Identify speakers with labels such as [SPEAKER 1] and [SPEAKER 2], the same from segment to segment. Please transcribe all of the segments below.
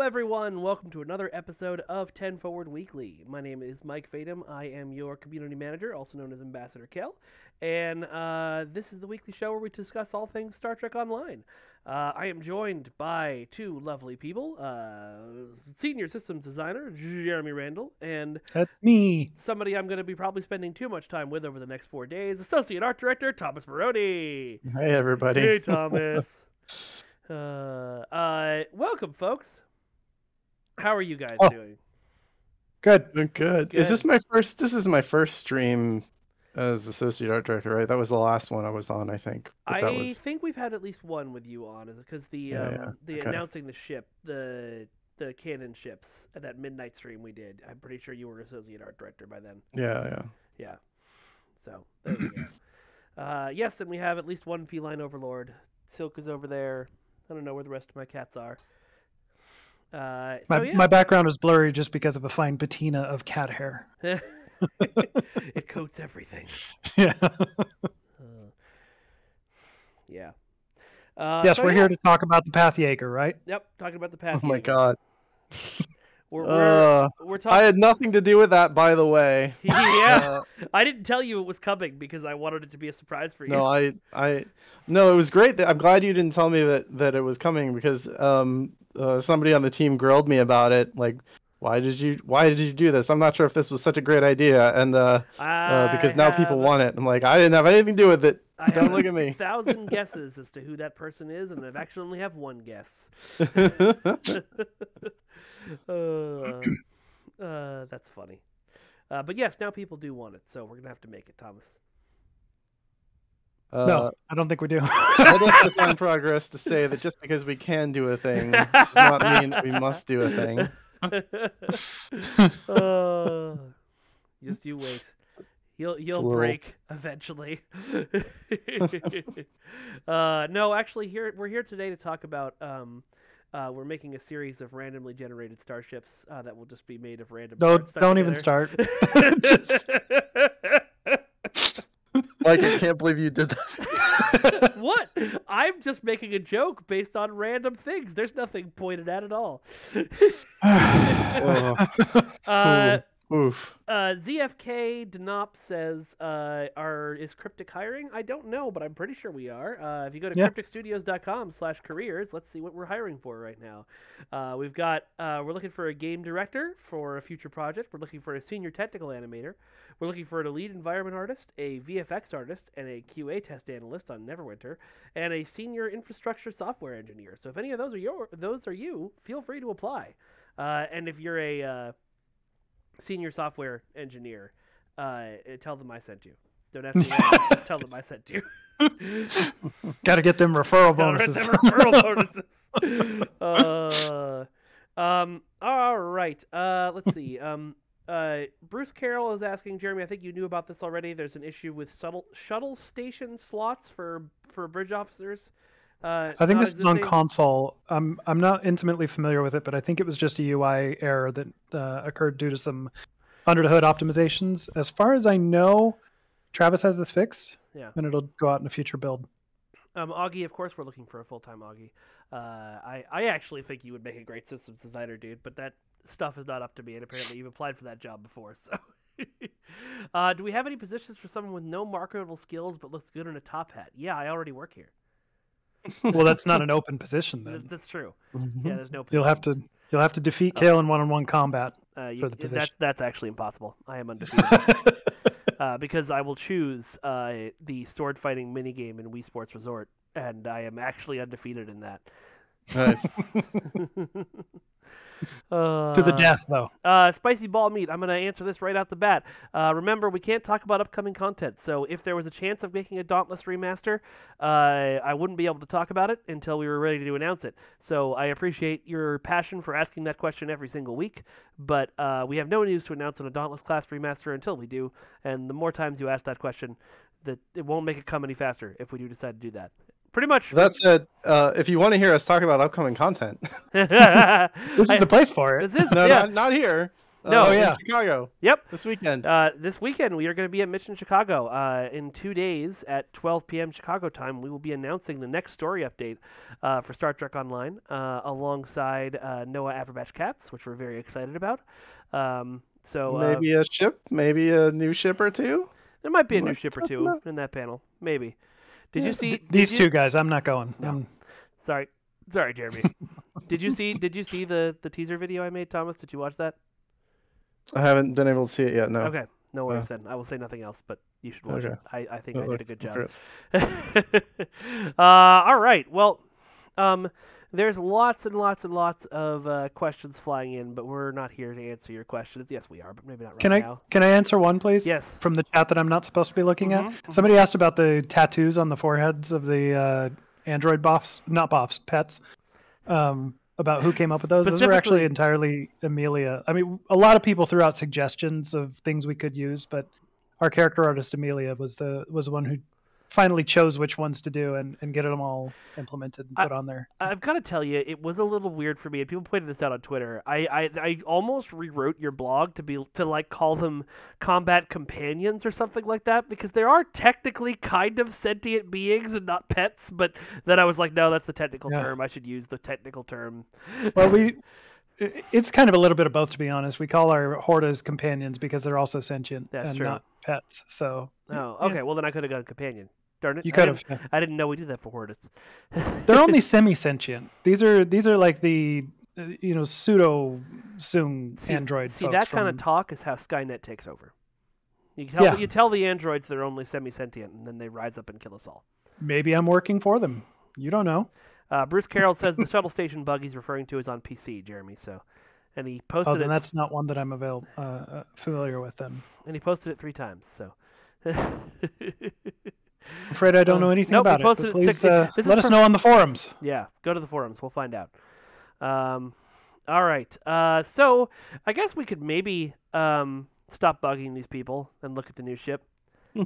[SPEAKER 1] everyone. Welcome to another episode of 10 Forward Weekly. My name is Mike Fadum. I am your community manager, also known as Ambassador Kel. And this is the weekly show where we discuss all things Star Trek Online. I am joined by two lovely people, senior systems designer Jeremy Randall, and
[SPEAKER 2] that's me.
[SPEAKER 1] Somebody I'm going to be probably spending too much time with over the next 4 days, associate art director Thomas Barodi.
[SPEAKER 3] Hey, everybody.
[SPEAKER 1] Hey, Thomas. Welcome, folks. How are you guys doing?
[SPEAKER 3] Good. Good. Is this my first? This is my first stream as associate art director, right? That was the last one I was on, I think. But
[SPEAKER 1] I think we've had at least one with you on, because the announcing the ship, the canon ships at that midnight stream we did. I'm pretty sure you were associate art director by then.
[SPEAKER 3] Yeah.
[SPEAKER 1] So there you go. Yes, and we have at least one feline overlord. Silk is over there. I don't know where the rest of my cats are.
[SPEAKER 2] My background is blurry just because of a fine patina of cat hair.
[SPEAKER 1] It coats everything.
[SPEAKER 2] Yeah.
[SPEAKER 1] Yeah.
[SPEAKER 2] Yes, we're here to talk about the Pathyaker, right?
[SPEAKER 1] Yep, talking about the Pathyaker.
[SPEAKER 3] Oh my god.
[SPEAKER 1] We're talking.
[SPEAKER 3] I had nothing to do with that, by the way.
[SPEAKER 1] Yeah, I didn't tell you it was coming because I wanted it to be a surprise for you.
[SPEAKER 3] No, it was great. I'm glad you didn't tell me that it was coming because somebody on the team grilled me about it. Like, why did you do this? I'm not sure if this was such a great idea, and because now people want it. I'm like, I didn't have anything to do with it. Don't look at me.
[SPEAKER 1] 1,000 guesses as to who that person is, and I've actually only have one guess. That's funny. But yes, now people do want it, so we're gonna have to make it, Thomas.
[SPEAKER 2] No, I don't think we do.
[SPEAKER 3] I'd like to find progress to say that just because we can do a thing does not mean that we must do a thing.
[SPEAKER 1] Just you wait. You'll break eventually. No, actually, we're here today to talk about. We're making a series of randomly generated starships that will just be made of random.
[SPEAKER 2] Don't even start.
[SPEAKER 3] Like, I can't believe you did that.
[SPEAKER 1] What? I'm just making a joke based on random things. There's nothing pointed at all.
[SPEAKER 3] Oof.
[SPEAKER 1] ZFK Denop says, is Cryptic hiring? I don't know, but I'm pretty sure we are. If you go to crypticstudios.com/careers, let's see what we're hiring for right now. We're looking for a game director for a future project. We're looking for a senior technical animator. We're looking for a lead environment artist, a VFX artist, and a QA test analyst on Neverwinter, and a senior infrastructure software engineer. So if any of those are you, feel free to apply. And if you're a senior software engineer, tell them I sent you. Don't have to just tell them I sent you.
[SPEAKER 2] Got to get them referral bonuses.
[SPEAKER 1] All right. Let's see. Bruce Carroll is asking, Jeremy, I think you knew about this already. There's an issue with shuttle station slots for bridge officers.
[SPEAKER 2] I think this is on console. I'm not intimately familiar with it, but I think it was just a UI error that occurred due to some under the hood optimizations. As far as I know, Travis has this fixed, and it'll go out in a future build.
[SPEAKER 1] Augie, of course, we're looking for a full-time Augie. I actually think you would make a great systems designer, dude, but that stuff is not up to me, and apparently you've applied for that job before. So, do we have any positions for someone with no marketable skills but looks good in a top hat? Yeah, I already work here.
[SPEAKER 2] Well, that's not an open position then.
[SPEAKER 1] That's true. Yeah, there's no
[SPEAKER 2] position. You'll have to defeat Kale in one-on-one combat for the position.
[SPEAKER 1] That's actually impossible. I am undefeated. Because I will choose the sword fighting minigame in Wii Sports Resort, and I am actually undefeated in that.
[SPEAKER 3] Nice.
[SPEAKER 2] To the death, though.
[SPEAKER 1] Spicy ball meat. I'm going to answer this right out the bat. Remember, we can't talk about upcoming content, so if there was a chance of making a Dauntless remaster, I wouldn't be able to talk about it until we were ready to announce it. So I appreciate your passion for asking that question every single week, but we have no news to announce on a Dauntless class remaster until we do, and the more times you ask that question, it won't make it come any faster if we do decide to do that. Pretty much.
[SPEAKER 3] That said, if you want to hear us talk about upcoming content,
[SPEAKER 2] this is the place for it.
[SPEAKER 1] This is,
[SPEAKER 3] not here.
[SPEAKER 1] No.
[SPEAKER 3] In Chicago.
[SPEAKER 1] Yep.
[SPEAKER 3] This weekend.
[SPEAKER 1] This weekend we are going to be at Mission Chicago. In 2 days at 12 p.m. Chicago time, we will be announcing the next story update for Star Trek Online, alongside Noah Averbatch Katz, which we're very excited about. So
[SPEAKER 3] maybe a ship, maybe a new ship or two.
[SPEAKER 1] There might be a new ship or two in that panel, maybe. Did you see
[SPEAKER 2] these two guys? I'm not going.
[SPEAKER 1] No. Sorry, Jeremy. Did you see the teaser video I made, Thomas? Did you watch that?
[SPEAKER 3] I haven't been able to see it yet. No.
[SPEAKER 1] Okay, no worries then. I will say nothing else, but you should watch it. I think I did a good job. All right. Well, there's lots and lots and lots of questions flying in, but we're not here to answer your questions. Yes, we are, but maybe not right now.
[SPEAKER 2] Can I answer one, please?
[SPEAKER 1] Yes.
[SPEAKER 2] From the chat that I'm not supposed to be looking at. Somebody asked about the tattoos on the foreheads of the android pets. About who came up with those. Those were actually entirely Amelia. I mean, a lot of people threw out suggestions of things we could use, but our character artist Amelia was the one who finally chose which ones to do and get them all implemented and put on there.
[SPEAKER 1] I've got to tell you, it was a little weird for me, and people pointed this out on Twitter. I almost rewrote your blog to like call them combat companions or something like that, because they are technically kind of sentient beings and not pets, but then I was like, no, that's the technical term. I should use the technical term.
[SPEAKER 2] Well, it's kind of a little bit of both, to be honest. We call our Hortas companions because they're also sentient not pets. So.
[SPEAKER 1] Oh, okay. Well, then I could have got a companion. Darn it.
[SPEAKER 2] You could have.
[SPEAKER 1] I didn't know we did that for Hortus.
[SPEAKER 2] They're only semi-sentient. These are like the pseudo android.
[SPEAKER 1] See, that kind of talk is how Skynet takes over. You tell the androids they're only semi-sentient, and then they rise up and kill us all.
[SPEAKER 2] Maybe I'm working for them. You don't know.
[SPEAKER 1] Bruce Carroll says the shuttle station bug he's referring to is on PC, Jeremy. And he posted.
[SPEAKER 2] Oh, then that's not one that I'm familiar with. Then. And
[SPEAKER 1] he posted it 3 times. So.
[SPEAKER 2] I'm afraid I don't know anything about it. But please let us know on the forums.
[SPEAKER 1] Yeah, go to the forums. We'll find out. All right. So I guess we could maybe stop bugging these people and look at the new ship.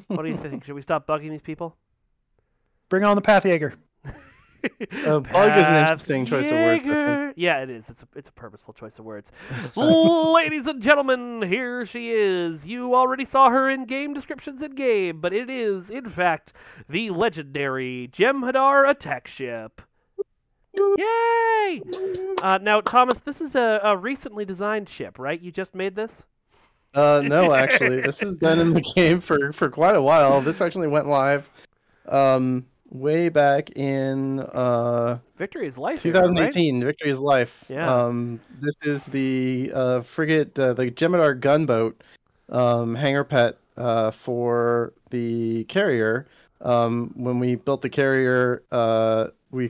[SPEAKER 1] What do you think? Should we stop bugging these people?
[SPEAKER 2] Bring on the Pathjager.
[SPEAKER 3] Bug is an interesting choice of words.
[SPEAKER 1] Yeah, it is. It's a purposeful choice of words. Ladies and gentlemen, here she is. You already saw her in game descriptions in game, but it is, in fact, the legendary Jem'Hadar attack ship. Yay! Now, Thomas, this is a recently designed ship, right? You just made this?
[SPEAKER 3] No, actually. This has been in the game for quite a while. This actually went live way back in
[SPEAKER 1] Victory is Life
[SPEAKER 3] 2018.
[SPEAKER 1] Right?
[SPEAKER 3] Victory is Life.
[SPEAKER 1] Yeah.
[SPEAKER 3] This is the frigate, the Jem'Hadar gunboat hangar pet for the carrier. When we built the carrier, we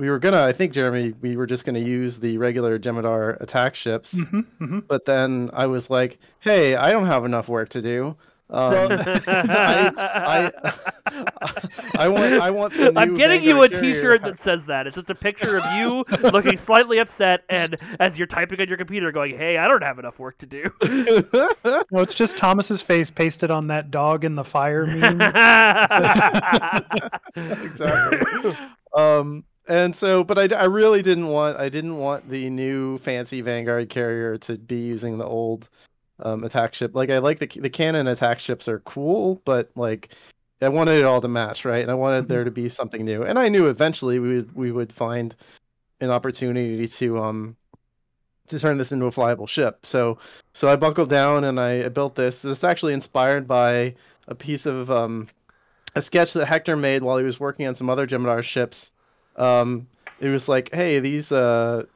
[SPEAKER 3] were gonna, I think, Jeremy, we were just gonna use the regular Jem'Hadar attack ships. But then I was like, hey, I don't have enough work to do. I want the new
[SPEAKER 1] I'm getting
[SPEAKER 3] Vanguard
[SPEAKER 1] you a
[SPEAKER 3] carrier.
[SPEAKER 1] T-shirt that says that. It's just a picture of you looking slightly upset, and as you're typing on your computer, going, "Hey, I don't have enough work to do."
[SPEAKER 2] No, it's just Thomas's face pasted on that dog in the fire meme.
[SPEAKER 3] Exactly. And so, but I really didn't want the new fancy Vanguard carrier to be using the old attack ship. Like, I like the canon attack ships are cool, but like I wanted it all to match, right? And I wanted there to be something new. And I knew eventually we would find an opportunity to turn this into a flyable ship. So I buckled down and I built this. This is actually inspired by a piece of a sketch that Hector made while he was working on some other Jem'Hadar ships. It was like, hey, these no,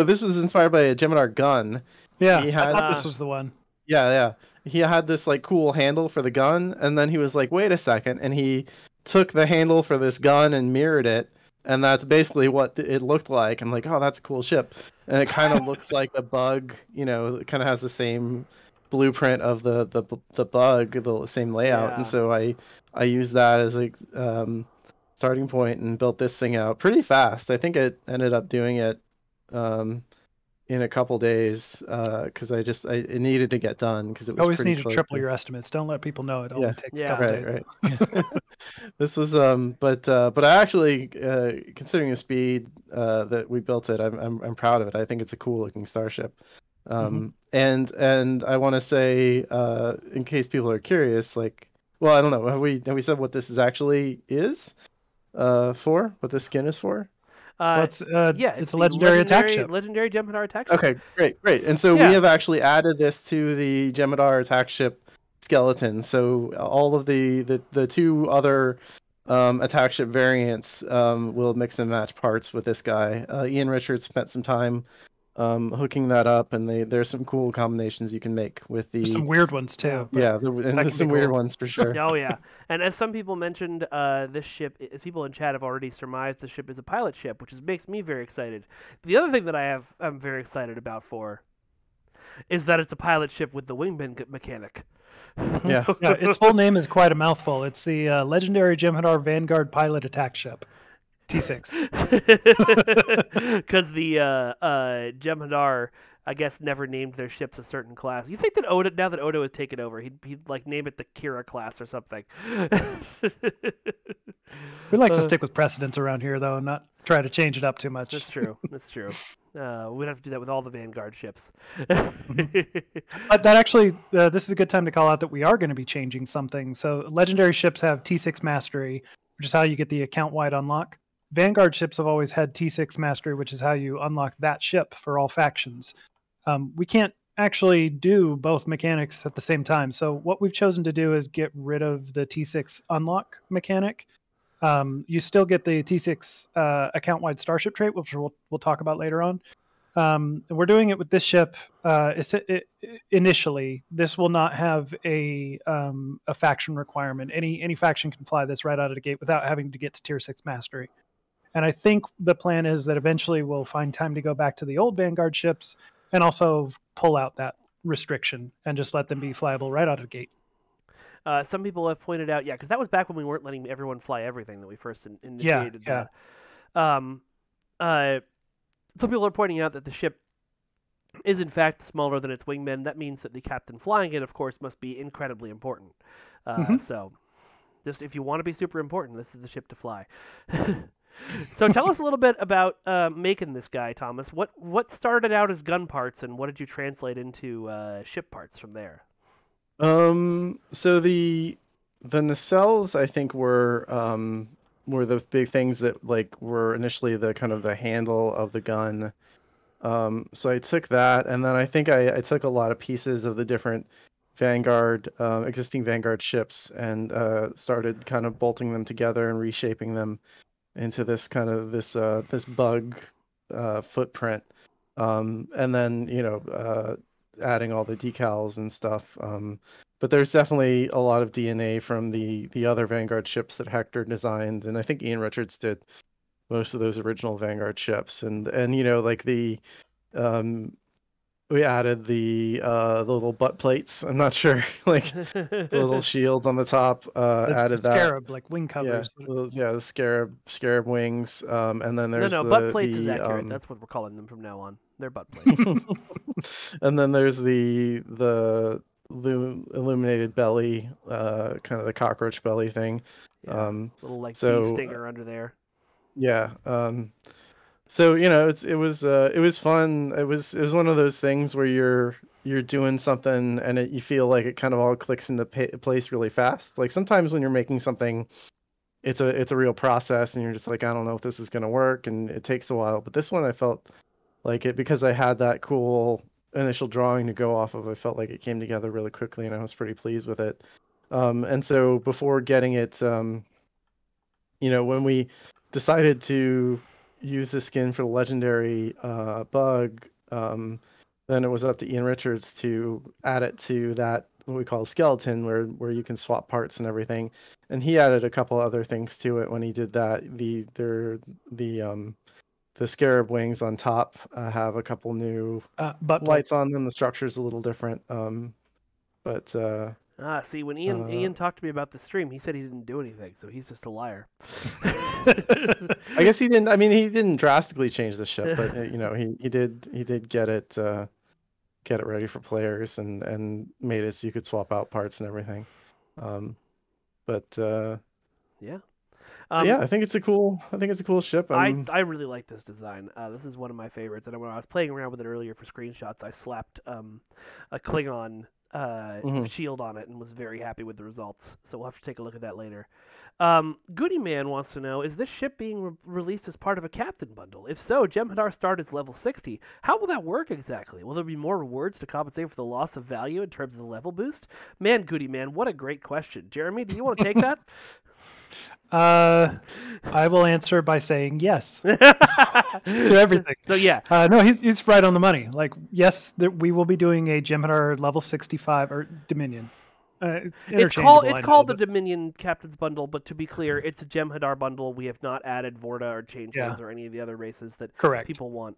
[SPEAKER 3] this was inspired by a Jem'Hadar gun.
[SPEAKER 2] Yeah, I thought this was the one.
[SPEAKER 3] Yeah. He had this like cool handle for the gun, and then he was like, wait a second, and he took the handle for this gun and mirrored it, and that's basically what it looked like. I'm like, oh, that's a cool ship. And it kind of looks like a bug, it kind of has the same blueprint of the bug, the same layout. Yeah. And so I used that as a starting point and built this thing out pretty fast. I think it ended up doing it in a couple days because it needed to get done because it was
[SPEAKER 2] always need to triple your estimates. Don't let people know it only takes a couple days.
[SPEAKER 3] Right. This was but I actually considering the speed that we built it, I'm proud of it. I think it's a cool looking starship. And I want to say, in case people are curious, like, well, I don't know, have we said what this actually is, for what this skin is for?
[SPEAKER 2] Well,
[SPEAKER 1] Yeah,
[SPEAKER 2] it's a
[SPEAKER 1] the
[SPEAKER 2] legendary attack ship.
[SPEAKER 1] legendary Jem'Hadar attack ship.
[SPEAKER 3] Okay, great. And so we
[SPEAKER 1] Yeah.
[SPEAKER 3] have actually added this to the Jem'Hadar attack ship skeleton. So all of the two other attack ship variants will mix and match parts with this guy. Ian Richards spent some time hooking that up, and there's some cool combinations you can make with
[SPEAKER 2] There's
[SPEAKER 3] the
[SPEAKER 2] some weird ones too.
[SPEAKER 3] and
[SPEAKER 2] can
[SPEAKER 3] there's
[SPEAKER 2] be
[SPEAKER 3] some weird
[SPEAKER 2] cool.
[SPEAKER 3] ones for sure.
[SPEAKER 1] Oh yeah, and as some people mentioned, this ship, people in chat have already surmised the ship is a pilot ship, which makes me very excited. The other thing that I'm very excited about is that it's a pilot ship with the wingman mechanic.
[SPEAKER 3] Yeah.
[SPEAKER 2] Yeah, its full name is quite a mouthful. It's the legendary Jem'Hadar Vanguard pilot attack ship, T6.
[SPEAKER 1] Because the Jem'Hadar, I guess, never named their ships a certain class. You think that now that Odo has taken over, he'd like name it the Kira class or something.
[SPEAKER 2] We like to stick with precedents around here, though, and not try to change it up too much.
[SPEAKER 1] That's true. We'd have to do that with all the Vanguard ships.
[SPEAKER 2] But that actually, this is a good time to call out that we are going to be changing something. So legendary ships have T6 mastery, which is how you get the account-wide unlock. Vanguard ships have always had T6 mastery, which is how you unlock that ship for all factions. We can't actually do both mechanics at the same time. So what we've chosen to do is get rid of the T6 unlock mechanic. You still get the T6 account-wide starship trait, which we'll talk about later on. We're doing it with this ship. Initially, this will not have a faction requirement. Any faction can fly this right out of the gate without having to get to Tier 6 mastery. And I think the plan is that eventually we'll find time to go back to the old Vanguard ships and also pull out that restriction and just let them be flyable right out of the gate.
[SPEAKER 1] Some people have pointed out, because that was back when we weren't letting everyone fly everything that we first initiated that. Some people are pointing out that the ship is in fact smaller than its wingmen. That means that the captain flying it, of course, must be incredibly important. So, just if you want to be super important, this is the ship to fly. So tell us a little bit about making this guy, Thomas. What started out as gun parts, and what did you translate into ship parts from there?
[SPEAKER 3] So the nacelles, I think, were the big things that were initially the kind of the handle of the gun. So I took that, and then I think I took a lot of pieces of the different Vanguard existing Vanguard ships and started kind of bolting them together and reshaping them into this kind of this bug footprint, and then adding all the decals and stuff. But there's definitely a lot of DNA from the other Vanguard ships that Hector designed, and I think Ian Richards did most of those original Vanguard ships. And we added the little butt plates. I'm not sure, the little shields on the top. Added that
[SPEAKER 2] scarab, like wing covers.
[SPEAKER 3] Yeah, the scarab wings. And then there's
[SPEAKER 1] butt plates is accurate. That's what we're calling them from now on. They're butt plates.
[SPEAKER 3] And then there's the illuminated belly, kind of the cockroach belly thing.
[SPEAKER 1] Yeah, little bee stinger under there.
[SPEAKER 3] Yeah. So it was fun. It was one of those things where you're doing something and you feel like it kind of all clicks into place really fast. Like sometimes when you're making something, it's a real process and you're just like, I don't know if this is gonna work, and it takes a while. But this one I felt like it, because I had that cool initial drawing to go off of. I felt like it came together really quickly, and I was pretty pleased with it. And so before getting it, when we decided to use the skin for the legendary bug, then it was up to Ian Richards to add it to that, what we call a skeleton, where you can swap parts and everything. And he added a couple other things to it when he did that. The scarab wings on top have a couple new lights on them. The structure's a little different.
[SPEAKER 1] See, when Ian talked to me about the stream, he said he didn't do anything, so he's just a liar.
[SPEAKER 3] I guess he didn't. I mean, he didn't drastically change the ship, but he did get it ready for players and made it so you could swap out parts and everything.
[SPEAKER 1] Yeah.
[SPEAKER 3] Yeah, I think it's a cool ship.
[SPEAKER 1] I really like this design. This is one of my favorites, and when I was playing around with it earlier for screenshots, I slapped a Klingon shield on it and was very happy with the results. So we'll have to take a look at that later. Goody Man wants to know, is this ship being released as part of a captain bundle? If so, Jem'Hadar start is level 60. How will that work exactly? Will there be more rewards to compensate for the loss of value in terms of the level boost? Man, Goody Man, what a great question. Jeremy, do you want to take that?
[SPEAKER 2] I will answer by saying yes to everything.
[SPEAKER 1] So yeah,
[SPEAKER 2] no, he's right on the money. Like, yes, we will be doing a Jem'Hadar level 65 or Dominion.
[SPEAKER 1] It's called the Dominion Captain's Bundle, but to be clear, it's a Jem'Hadar bundle. We have not added Vorta or Changelings or any of the other races that people want.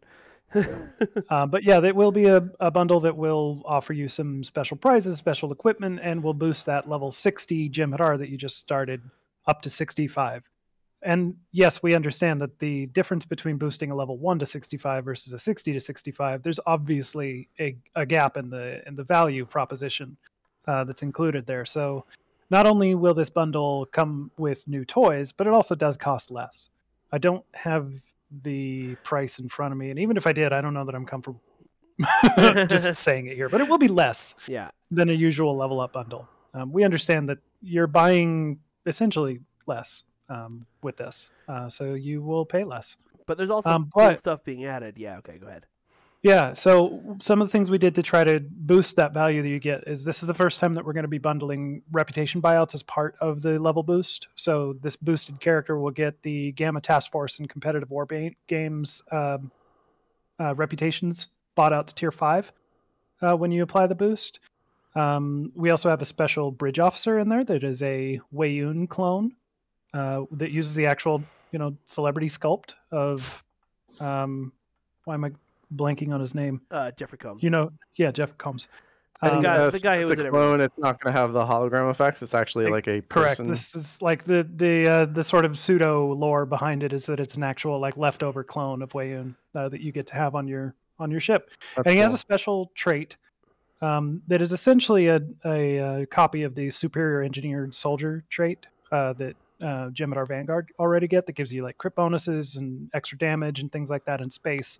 [SPEAKER 2] But yeah, there will be a bundle that will offer you some special prizes, special equipment, and will boost that level 60 Jem'Hadar that you just started up to 65. And yes, we understand that the difference between boosting a level 1 to 65 versus a 60 to 65, there's obviously a gap in the value proposition that's included there. So not only will this bundle come with new toys, but it also does cost less. I don't have the price in front of me, and even if I did, I don't know that I'm comfortable just saying it here, but it will be less than a usual level up bundle. We understand that you're buying essentially less with this, so you will pay less.
[SPEAKER 1] But there's also cool stuff being added. Yeah, okay, go ahead.
[SPEAKER 2] Yeah, so some of the things we did to try to boost that value that you get is this is the first time that we're going to be bundling reputation buyouts as part of the level boost. So this boosted character will get the Gamma Task Force and competitive war games reputations bought out to tier 5 when you apply the boost. We also have a special bridge officer in there that is a Weiyun clone that uses the actual, celebrity sculpt of why am I blanking on his name?
[SPEAKER 1] Jeffrey Combs.
[SPEAKER 2] Jeff Combs.
[SPEAKER 1] The guy who was
[SPEAKER 3] a clone. It's not going to have the hologram effects. It's actually like a person.
[SPEAKER 2] Correct. This is like the sort of pseudo lore behind it is that it's an actual like leftover clone of Weiyun that you get to have on your ship. That's and he has a special trait that is essentially a copy of the superior engineered soldier trait that Jem'Hadar Vanguard already get, that gives you like crit bonuses and extra damage and things like that in space.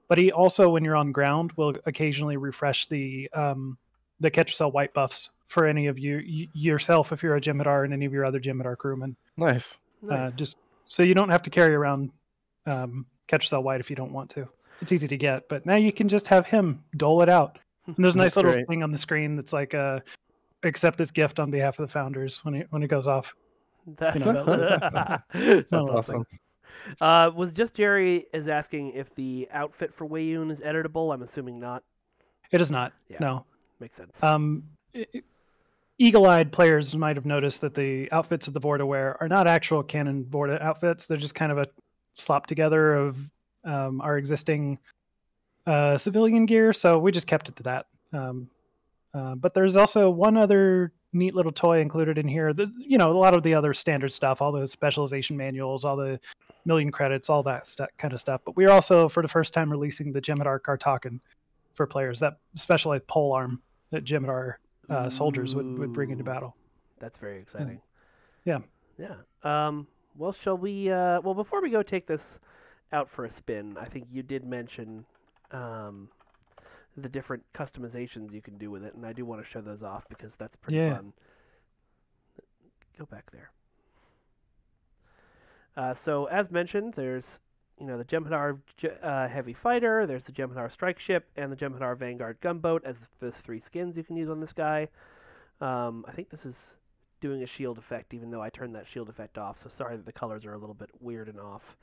[SPEAKER 2] But he also, when you're on ground, will occasionally refresh the catch yourself white buffs for any of you yourself if you're a Jem'Hadar and any of your other Jem'Hadar crewmen.
[SPEAKER 3] Nice.
[SPEAKER 2] Just so you don't have to carry around catch yourself white if you don't want to. It's easy to get, but now you can just have him dole it out. And there's a nice little thing on the screen that's like accept this gift on behalf of the founders when it goes off.
[SPEAKER 1] That's
[SPEAKER 3] awesome.
[SPEAKER 1] Was just Jerry is asking if the outfit for Weiyun is editable. I'm assuming not.
[SPEAKER 2] It is not.
[SPEAKER 1] Yeah,
[SPEAKER 2] no.
[SPEAKER 1] Makes sense.
[SPEAKER 2] Eagle-eyed players might have noticed that the outfits that the Vorta wear are not actual canon Vorta outfits. They're just kind of a slop together of our existing civilian gear. So we just kept it to that. But there's also one other neat little toy included in here. There's, a lot of the other standard stuff, all the specialization manuals, all the million credits, all that kind of stuff. But we are also, for the first time, releasing the Jem'Hadar Kartakan for players, that specialized pole arm that Jem'Hadar soldiers would bring into battle.
[SPEAKER 1] That's very exciting.
[SPEAKER 2] Yeah.
[SPEAKER 1] Well, shall we? Well, before we go take this out for a spin, I think you did mention the different customizations you can do with it, and I do want to show those off because that's pretty fun. Go back there. So as mentioned, there's the Jem'Hadar heavy fighter, there's the Jem'Hadar strike ship, and the Jem'Hadar Vanguard gunboat as the 3 skins you can use on this guy. I think this is doing a shield effect, even though I turned that shield effect off, so sorry that the colors are a little bit weird and off.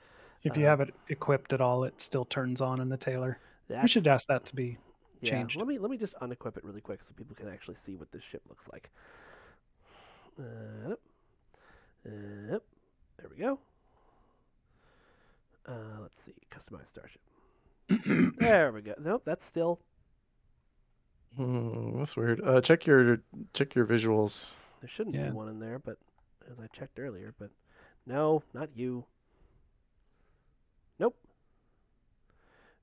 [SPEAKER 2] If you have it equipped at all, it still turns on in the Tailor. We should ask that to be changed.
[SPEAKER 1] Let me just unequip it really quick so people can actually see what this ship looks like. There we go. Let's see, customize starship. There we go. Nope, that's still.
[SPEAKER 3] That's weird. Check your visuals.
[SPEAKER 1] There shouldn't be one in there, but as I checked earlier, but no, not you. Nope.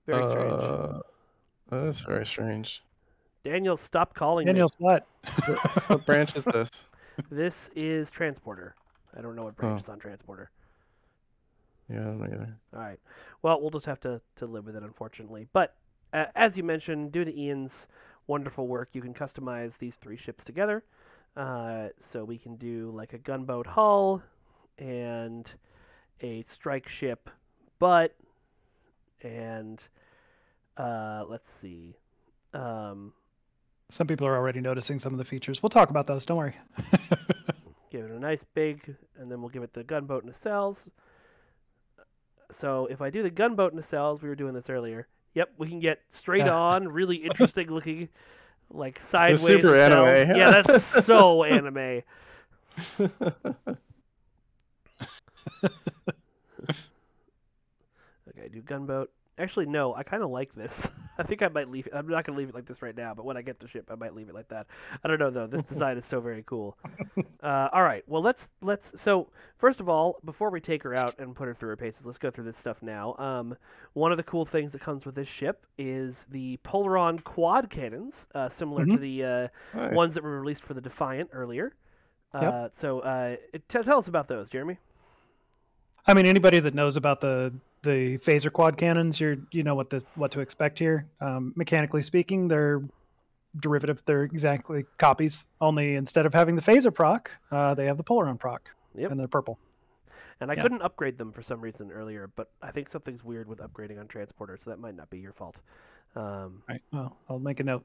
[SPEAKER 1] Very strange.
[SPEAKER 3] That is very strange.
[SPEAKER 1] Daniel, stop calling
[SPEAKER 2] Daniel's
[SPEAKER 1] me.
[SPEAKER 2] What?
[SPEAKER 3] What branch is this?
[SPEAKER 1] This is transporter. I don't know what branch is on transporter.
[SPEAKER 3] Yeah, I don't know either.
[SPEAKER 1] All right. Well, we'll just have to live with it, unfortunately. But as you mentioned, due to Ian's wonderful work, you can customize these 3 ships together. So we can do like a gunboat hull and a strike ship butt, and let's see.
[SPEAKER 2] Some people are already noticing some of the features. We'll talk about those. Don't worry.
[SPEAKER 1] Give it a nice big, and then we'll give it the gunboat nacelles. So if I do the gunboat nacelles, we were doing this earlier. Yep, we can get straight on, really interesting looking, like sideways.
[SPEAKER 3] Super
[SPEAKER 1] nacelles.
[SPEAKER 3] anime.
[SPEAKER 1] Yeah, that's so anime. Okay, do gunboat. Actually, no, I kind of like this. I think I might leave it. I'm not going to leave it like this right now, but when I get the ship, I might leave it like that. I don't know, though. This design is so very cool. All right, well, let's. So, first of all, before we take her out and put her through her paces, let's go through this stuff now. One of the cool things that comes with this ship is the Polaron quad cannons, similar to the
[SPEAKER 3] Nice.
[SPEAKER 1] ones that were released for the Defiant earlier.
[SPEAKER 2] Yep.
[SPEAKER 1] So, tell us about those, Jeremy.
[SPEAKER 2] I mean, anybody that knows about the phaser quad cannons, you know what to expect here. Mechanically speaking, they're derivative. They're exactly copies. Only instead of having the phaser proc, they have the Polaron proc, and they're purple.
[SPEAKER 1] And I couldn't upgrade them for some reason earlier, but I think something's weird with upgrading on transporter, so that might not be your fault.
[SPEAKER 2] Right. Well, I'll make a note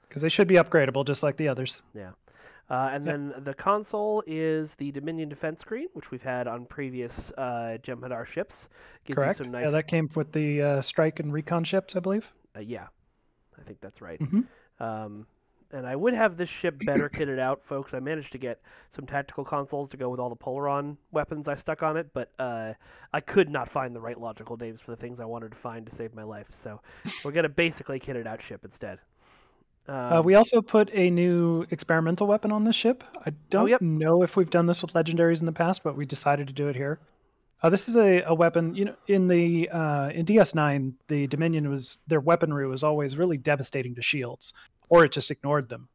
[SPEAKER 2] because they should be upgradable just like the others.
[SPEAKER 1] Yeah. And then the console is the Dominion defense screen, which we've had on previous Jem'Hadar ships. Gives
[SPEAKER 2] Correct.
[SPEAKER 1] You some nice...
[SPEAKER 2] Yeah, that came with the strike and recon ships, I believe.
[SPEAKER 1] Yeah, I think that's right.
[SPEAKER 2] Mm-hmm.
[SPEAKER 1] And I would have this ship better kitted out, folks. I managed to get some tactical consoles to go with all the Polaron weapons I stuck on it, but I could not find the right logical names for the things I wanted to find to save my life. So we're going to basically kitted out ship instead.
[SPEAKER 2] We also put a new experimental weapon on this ship. I don't know if we've done this with legendaries in the past, but we decided to do it here. This is a weapon. You know, in DS9, the Dominion their weaponry was always really devastating to shields, or it just ignored them.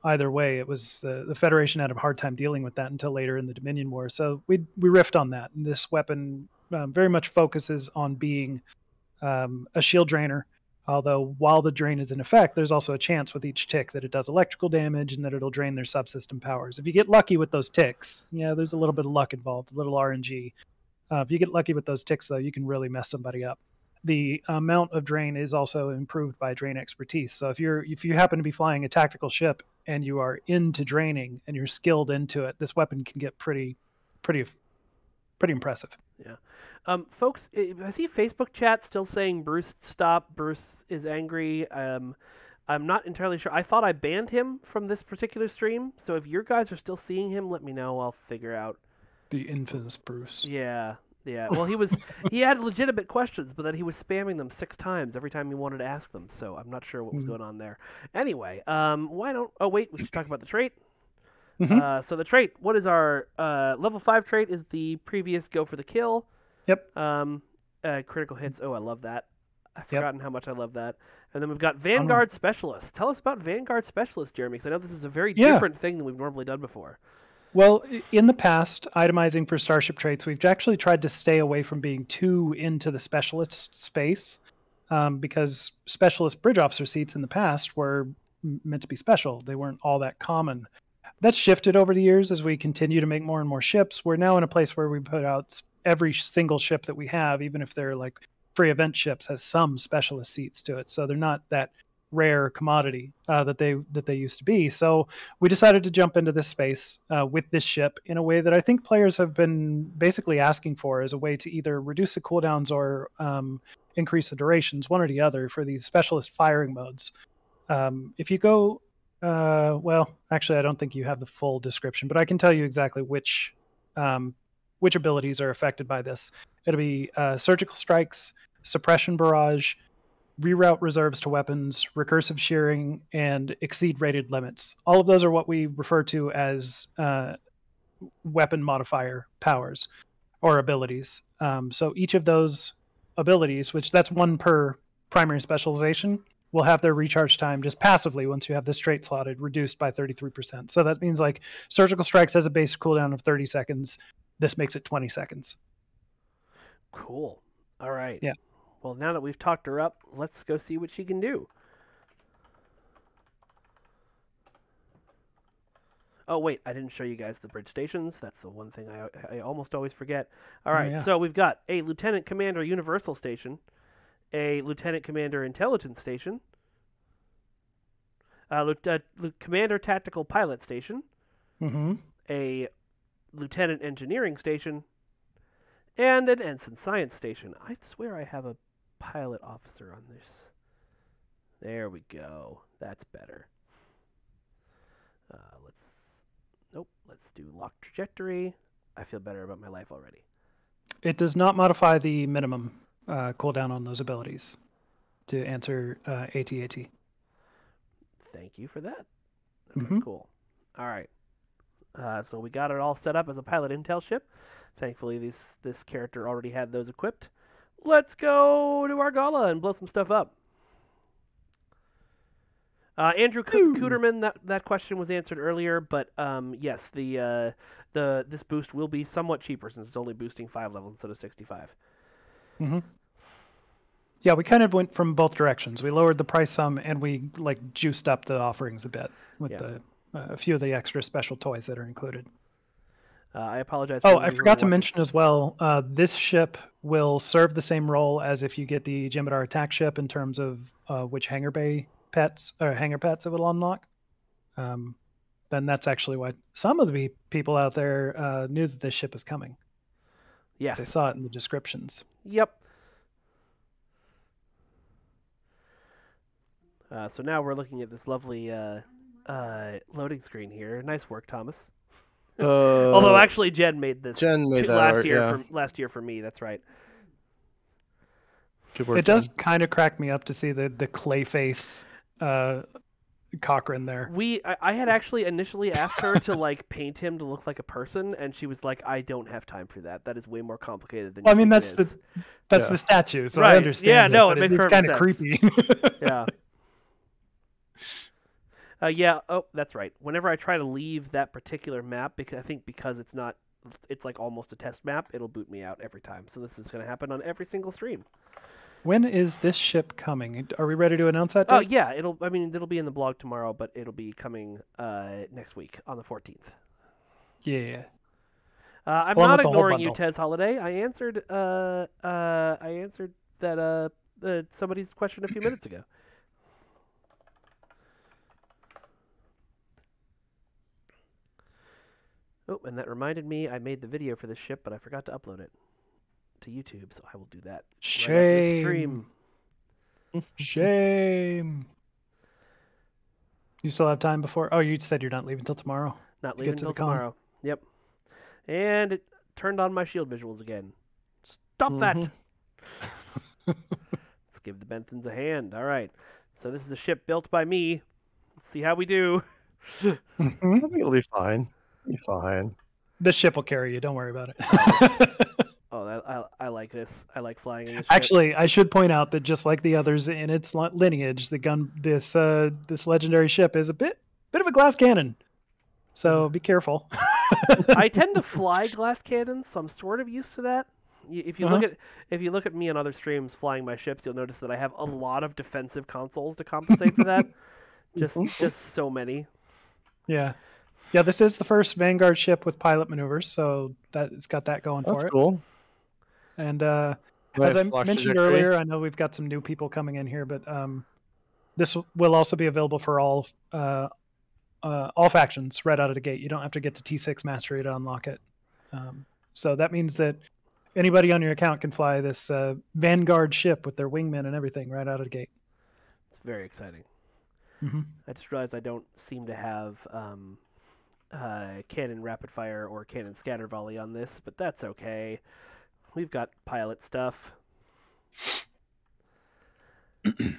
[SPEAKER 2] Either way, it was the Federation had a hard time dealing with that until later in the Dominion War. So we riffed on that. And this weapon very much focuses on being a shield drainer. Although while the drain is in effect, there's also a chance with each tick that it does electrical damage and that it'll drain their subsystem powers. If you get lucky with those ticks, there's a little bit of luck involved, a little RNG. If you get lucky with those ticks, though, you can really mess somebody up. The amount of drain is also improved by drain expertise. So if you happen to be flying a tactical ship and you are into draining and you're skilled into it, this weapon can get pretty impressive.
[SPEAKER 1] Yeah. Folks, I see Facebook chat still saying Bruce stop. Bruce is angry. I'm not entirely sure. I thought I banned him from this particular stream. So if your guys are still seeing him, let me know. I'll figure out.
[SPEAKER 2] The infamous Bruce.
[SPEAKER 1] Yeah. Well, he had legitimate questions, but then he was spamming them 6 times every time he wanted to ask them. So I'm not sure what was going on there. Anyway, we should talk about the trait.
[SPEAKER 2] Mm-hmm.
[SPEAKER 1] So the trait, what is our level 5 trait is the previous go for the kill.
[SPEAKER 2] Yep.
[SPEAKER 1] Critical hits. Oh, I love that. I've forgotten how much I love that. And then we've got Vanguard Specialists. Tell us about Vanguard Specialists, Jeremy, because I know this is a very different thing than we've normally done before.
[SPEAKER 2] Well, in the past, itemizing for starship traits, we've actually tried to stay away from being too into the specialist space, because specialist bridge officer seats in the past were meant to be special. They weren't all that common. That's shifted over the years as we continue to make more and more ships. We're now in a place where we put out every single ship that we have, even if they're like free event ships, has some specialist seats to it. So they're not that rare commodity that they used to be. So we decided to jump into this space with this ship in a way that I think players have been basically asking for, as a way to either reduce the cooldowns or increase the durations, one or the other, for these specialist firing modes. If you go well, actually, I don't think you have the full description, but I can tell you exactly which abilities are affected by this. It'll be surgical strikes, suppression barrage, reroute reserves to weapons, recursive shearing, and exceed rated limits. All of those are what we refer to as weapon modifier powers or abilities. So each of those abilities, which that's one per primary specialization, will have their recharge time just passively once you have this trait slotted reduced by 33%. So that means like surgical strikes has a base cooldown of 30 seconds. This makes it 20 seconds.
[SPEAKER 1] Cool. All right.
[SPEAKER 2] Yeah.
[SPEAKER 1] Well, now that we've talked her up, let's go see what she can do. Oh, wait, I didn't show you guys the bridge stations. That's the one thing I almost always forget. All right,
[SPEAKER 2] yeah.
[SPEAKER 1] So we've got a Lieutenant Commander Universal Station, a Lieutenant Commander Intelligence Station, a Commander Tactical Pilot Station,
[SPEAKER 2] Mm-hmm.
[SPEAKER 1] a Lieutenant Engineering Station, and an Ensign Science Station. I swear I have a pilot officer on this. There we go. That's better. Let's do lock trajectory. I feel better about my life already.
[SPEAKER 2] It does not modify the minimum cooldown on those abilities to answer AT-AT.
[SPEAKER 1] Thank you for that.
[SPEAKER 2] Mm-hmm.
[SPEAKER 1] Cool. All right. So we got it all set up as a pilot intel ship. Thankfully, this character already had those equipped. Let's go to Argala and blow some stuff up. Andrew Cooterman, that question was answered earlier, but yes, this boost will be somewhat cheaper since it's only boosting 5 levels instead of 65.
[SPEAKER 2] Mm-hmm. Yeah, we kind of went from both directions. We lowered the price some, and we juiced up the offerings a bit with a few of the extra special toys that are included.
[SPEAKER 1] I apologize.
[SPEAKER 2] Oh, I forgot to mention as well. This ship will serve the same role as if you get the Jem'Hadar attack ship in terms of which hangar pets it will unlock. Then that's actually why some of the people out there knew that this ship is coming.
[SPEAKER 1] Yes,
[SPEAKER 2] they saw it in the descriptions.
[SPEAKER 1] Yep. So now we're looking at this lovely loading screen here. Nice work, Thomas. Although actually, Jen made this last year for me. That's right.
[SPEAKER 3] Good work,
[SPEAKER 2] it does kind of crack me up to see the clay face Cochrane there.
[SPEAKER 1] I had actually initially asked her to paint him to look like a person, and she was like, "I don't have time for that. That is way more complicated than."
[SPEAKER 2] Well, I mean, that's the statue, so
[SPEAKER 1] right.
[SPEAKER 2] I understand.
[SPEAKER 1] Yeah, no, it makes
[SPEAKER 2] it's
[SPEAKER 1] kind
[SPEAKER 2] of creepy.
[SPEAKER 1] Yeah. Yeah. Oh, that's right. Whenever I try to leave that particular map, because it's like almost a test map, it'll boot me out every time. So this is going to happen on every single stream.
[SPEAKER 2] When is this ship coming? Are we ready to announce that?
[SPEAKER 1] Oh yeah, it'll be in the blog tomorrow, but it'll be coming next week on the 14th.
[SPEAKER 2] Yeah.
[SPEAKER 1] I'm not ignoring you, Tez Holiday. I answered that somebody's question a few minutes ago. Oh, and that reminded me, I made the video for this ship, but I forgot to upload it to YouTube, so I will do that.
[SPEAKER 2] Shame.
[SPEAKER 1] Right after the stream.
[SPEAKER 2] Shame. You still have time before? Oh, you said you're not leaving till tomorrow.
[SPEAKER 1] Not leaving till tomorrow. Yep. And it turned on my shield visuals again. Stop that! Let's give the Benthans a hand. All right. So this is a ship built by me. Let's see how we do.
[SPEAKER 3] I think it'll be fine. Fine.
[SPEAKER 2] The ship will carry you. Don't worry about it.
[SPEAKER 1] I like this. I like flying in this ship.
[SPEAKER 2] Actually, I should point out that just like the others in its lineage, this legendary ship is a bit of a glass cannon. So be careful.
[SPEAKER 1] I tend to fly glass cannons, so I'm sort of used to that. If you look at me on other streams flying my ships, you'll notice that I have a lot of defensive consoles to compensate for that. Just so many.
[SPEAKER 2] Yeah. Yeah, this is the first Vanguard ship with pilot maneuvers, so it's got that going for it.
[SPEAKER 3] That's cool.
[SPEAKER 2] And as I mentioned earlier, I know we've got some new people coming in here, but this will also be available for all factions right out of the gate. You don't have to get to T6 Mastery to unlock it. So that means that anybody on your account can fly this Vanguard ship with their wingmen and everything right out of the gate.
[SPEAKER 1] It's very exciting.
[SPEAKER 2] Mm-hmm.
[SPEAKER 1] I just realized I don't seem to have cannon rapid fire or cannon scatter volley on this, but that's okay. We've got pilot stuff.